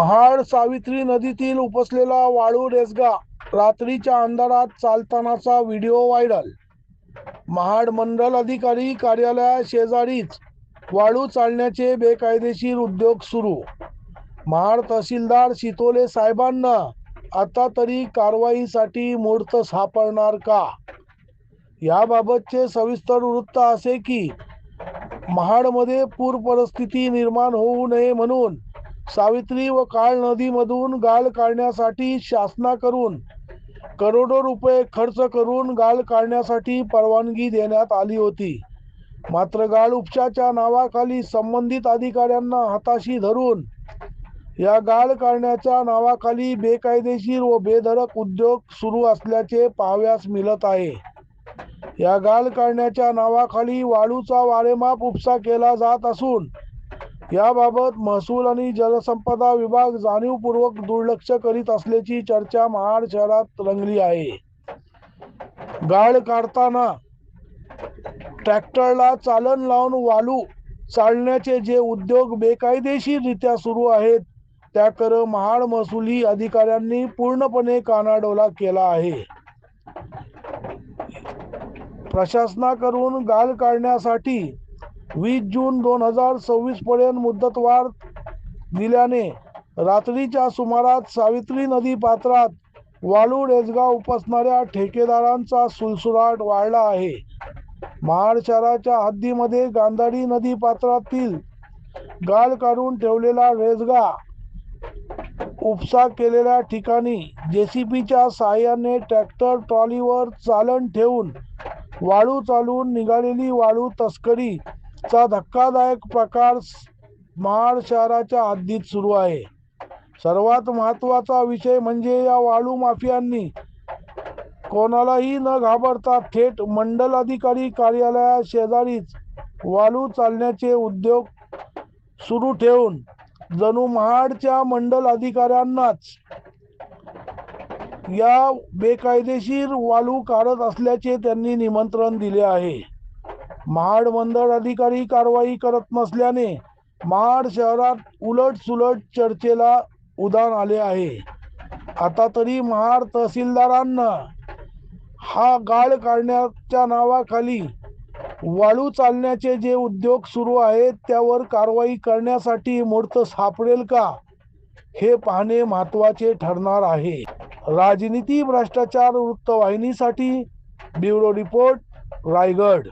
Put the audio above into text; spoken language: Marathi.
महाड सावित्री नदीतील उपसलेला वाळू रेसगा रात्रीच्या अंधारात चालतानाचा व्हिडिओ व्हायरल। महाड मंडल अधिकारी कार्यालया शेजारीच वाळू चालण्याचे बेकायदेशीर उद्योग सुरू। महाड तहसीलदार शितोले साहेबांना आता तरी कारवाईसाठी मुहूर्त सापडणार का? याबाबतचे सविस्तर वृत्त असे की महाडमध्ये पूर परिस्थिती निर्माण होऊ नये म्हणून सावित्री व काळ नदीमधून गाळ काढण्यासाठी शासनाकडून करोडो रुपये खर्च करून गाळ काढण्यासाठी परवानगी देण्यात आली होती। मात्र गाळ उपशाच्या नावाखाली संबंधित अधिकाऱ्यांना हाताशी धरून या गाळ काढण्याच्या नावाखाली बेकायदेशीर व बेधडक उद्योग सुरू असल्याचे पाहावयास मिळत आहे। या गाळ काढण्याच्या नावाखाली वाळूचा वारेमाप उपसा केला जात असून याबाबत महसूल आणि जलसंपदा विभाग जाणीवपूर्वक दुर्लक्ष करीत असल्याची चर्चा महाड शहरात रंगली आहे। गाळ काढताना ट्रॅक्टरला चालन लावून वाळू चालण्याचे जे उद्योग बेकायदेशीररित्या सुरू आहेत त्याकडे महाड महसुली अधिकाऱ्यांनी पूर्णपणे कानाडोळा केला आहे। प्रशासनाकडून गाळ काढण्यासाठी 20 जून 2026 पर्यंत मुदतवाढ दिल्याने रात्रीच्या सुमारास सावित्री नदी पात्रात वाळू रेसगा उपसणाऱ्या ठेकेदारांचा सुळसुळाट वाढला आहे। महाड शहराच्या हद्दीमध्ये गांधारी नदी पात्रातील गाळ काढून ठेवलेला रेसगा उपसा केलेल्या ठिकाणी जेसीबीच्या साहाय्याने ट्रॅक्टर ट्रॉलीवर चालन ठेवून वाळू चालवून निघालेली वाळू तस्करी चा धक्कादायक प्रकार महाड शहराच्या हद्दीत सुरू आहे। सर्वात महत्त्वाचा विषय म्हणजे या वाळू माफियांनी कोणालाही न घाबरता थेट मंडल अधिकारी कार्यालया शेजारीच वाळू चालण्याचे उद्योग सुरू ठेवून जणू महाडच्या मंडल अधिकाऱ्यांनाच या बेकायदेशीर वाळू काढत असल्याचे त्यांनी निमंत्रण दिले आहे। महाड मंडळ अधिकारी कारवाई करत नसल्याने महाड शहरात उलटसुलट चर्चेला उधाण आले आहे। आता तरी महाड तहसीलदारांना हा गाळ काढण्याच्या नावाखाली वाळू चालण्याचे जे उद्योग सुरू आहेत त्यावर कारवाई करण्यासाठी मुहूर्त सापडेल का हे पाहणे महत्त्वाचे ठरणार आहे। राजनीती भ्रष्टाचार वृत्तवाहिनीसाठी ब्युरो रिपोर्ट, रायगड।